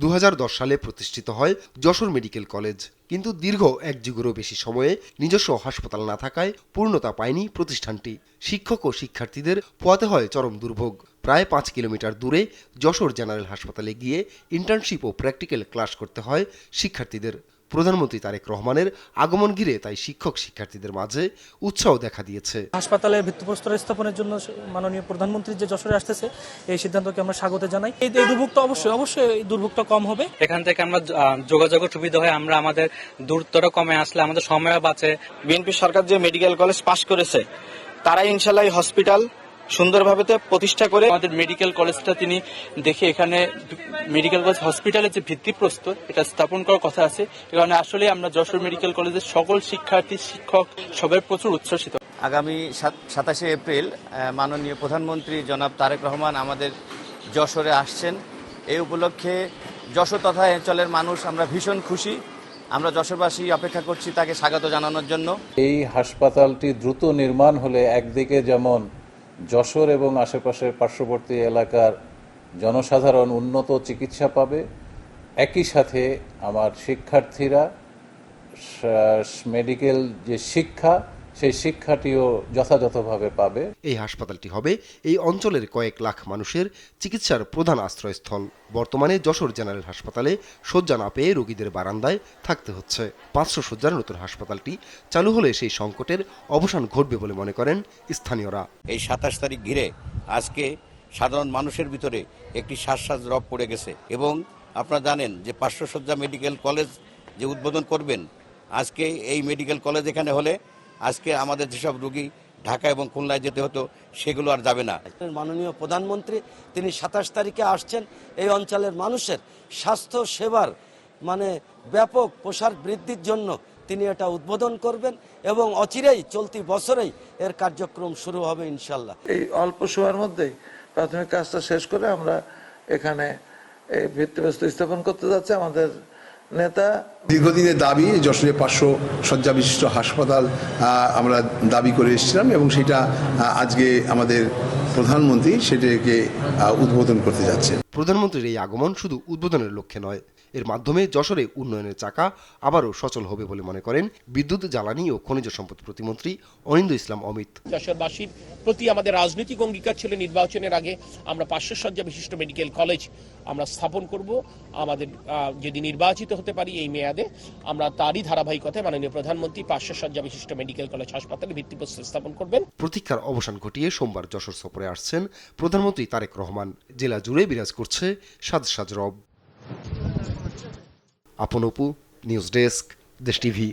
2010 সালে প্রতিষ্ঠিত হয় যশোর মেডিকেল কলেজ, কিন্তু দীর্ঘ এক যুগেরও বেশি সময়ে নিজস্ব হাসপাতাল না থাকায় পূর্ণতা পায়নি প্রতিষ্ঠানটি। শিক্ষক ও শিক্ষার্থীদের পোহাতে হয় চরম দুর্ভোগ। প্রায় 5 কিলোমিটার দূরে যশোর জেনারেল হাসপাতালে গিয়ে ইন্টার্নশিপ ও প্র্যাকটিক্যাল ক্লাস করতে হয় শিক্ষার্থীদের। প্রধানমন্ত্রী তারেক রহমানের আগমন ঘিরে তাই শিক্ষক শিক্ষার্থীদের মাঝে উৎসাহ দেখা দিয়েছে। হাসপাতালের ভিত্তিপ্রস্তর স্থাপনের জন্য মাননীয় প্রধানমন্ত্রী যে যশোরে আসতেছে, এই সিদ্ধান্তকে আমরা স্বাগত জানাই। এই দুর্ভোগটা অবশ্যই এই দুর্ভোগটা কম হবে। এখান থেকে আমরা যোগাযোগের সুবিধা হয়, আমরা আমাদের দূরত্বটা কমে আসলে আমাদের সময়ও বাঁচে। বিএনপি সরকার যে মেডিকেল কলেজ পাশ করেছে, তারাই ইনশাআল্লাহ হসপিটাল সুন্দরভাবে প্রতিষ্ঠা করে আমাদের মেডিকেল কলেজটা তিনি দেখে এখানে মেডিকেল কলেজ হসপিটালের যে ভিত্তিপ্রস্তর এটা স্থাপন করার কথা আছে। এখানে আসলে আমরা যশোর মেডিকেল কলেজের সকল শিক্ষার্থী শিক্ষক সবাই প্রচুর উচ্ছ্বসিত। আগামী 27শে এপ্রিল মাননীয় প্রধানমন্ত্রী জনাব তারেক রহমান আমাদের যশোরে আসছেন। এই উপলক্ষে যশোর তথা অঞ্চলের মানুষ আমরা ভীষণ খুশি। আমরা যশোরবাসী অপেক্ষা করছি তাকে স্বাগত জানানোর জন্য। এই হাসপাতালটি দ্রুত নির্মাণ হলে একদিকে যেমন যশোর এবং আশেপাশের পার্শ্ববর্তী এলাকার জনসাধারণ উন্নত চিকিৎসা পাবে, একই সাথে আমার শিক্ষার্থীরা মেডিকেল যে শিক্ষা সেই শিক্ষাটিও যথাযথভাবে পাবে। এই হাসপাতালটি হবে এই অঞ্চলের কয়েক লাখ মানুষের চিকিৎসার প্রধান আশ্রয়স্থল। বর্তমানে যশোর জেনারেল হাসপাতালে শয্যা না পেয়ে রোগীদের বারান্দায় থাকতে হচ্ছে। 500 শয্যার নতুন হাসপাতালটি চালু হলে সেই সংকটের অবসান ঘটবে বলে মনে করেন স্থানীয়রা। এই 27 তারিখ ঘিরে আজকে সাধারণ মানুষের ভিতরে একটি শ্বাস রব পড়ে গেছে এবং আপনারা জানেন যে 500 শয্যা মেডিকেল কলেজ যে উদ্বোধন করবেন, আজকে এই মেডিকেল কলেজ এখানে হলে আজকে আমাদের যেসব রোগী ঢাকা এবং খুলনায় যেতে হতো সেগুলো আর যাবে না। মাননীয় প্রধানমন্ত্রী তিনি 27 তারিখে আসছেন। এই অঞ্চলের মানুষের স্বাস্থ্য সেবার ব্যাপক প্রসার বৃদ্ধির জন্য তিনি এটা উদ্বোধন করবেন এবং অচিরেই চলতি বছরেই এর কার্যক্রম শুরু হবে ইনশাল্লাহ। এই অল্প সময়ের মধ্যেই প্রাথমিক কাজটা শেষ করে আমরা এখানে এই ভিত্তিপ্রস্তর স্থাপন করতে যাচ্ছি। আমাদের নেতা দীর্ঘদিনের দাবি যশোরে 500 শয্যা বিশিষ্ট হাসপাতাল আমরা দাবি করে এসেছিলাম এবং সেটা আজকে আমাদের প্রধানমন্ত্রী সেটাকে উদ্বোধন করতে যাচ্ছেন। প্রধানমন্ত্রীর এই আগমন শুধু উদ্বোধনের লক্ষ্যে নয়, এর মাধ্যমে যশোরে উন্নয়নের চাকা আবারও সচল হবে বলে মনে করেন বিদ্যুৎ, জ্বালানি ও খনিজ সম্পদ প্রতিমন্ত্রী অনিন্দ্য ইসলাম অমিত। যশোরবাসীর প্রতি আমাদের রাজনৈতিক অঙ্গীকার ছিল নির্বাচনের আগে আমরা 500 শয্যা বিশিষ্ট মেডিকেল কলেজ আমরা স্থাপন করব। আমাদের যদি নির্বাচিত হতে পারি এই মেয়াদে, আমরা তারই ধারাবাহিকতায় মাননীয় প্রধানমন্ত্রী 500 শয্যা বিশিষ্ট মেডিকেল কলেজ হাসপাতালে ভিত্তিপ্রস্তর স্থাপন করবেন। প্রতীক্ষার অবসান ঘটিয়ে সোমবার যশোর সফরে আসছেন প্রধানমন্ত্রী তারেক রহমান। জেলা জুড়ে বিরাজ করছে সাজ রব। আপন অপু, নিউজ ডেস্ক, দেশ টিভি।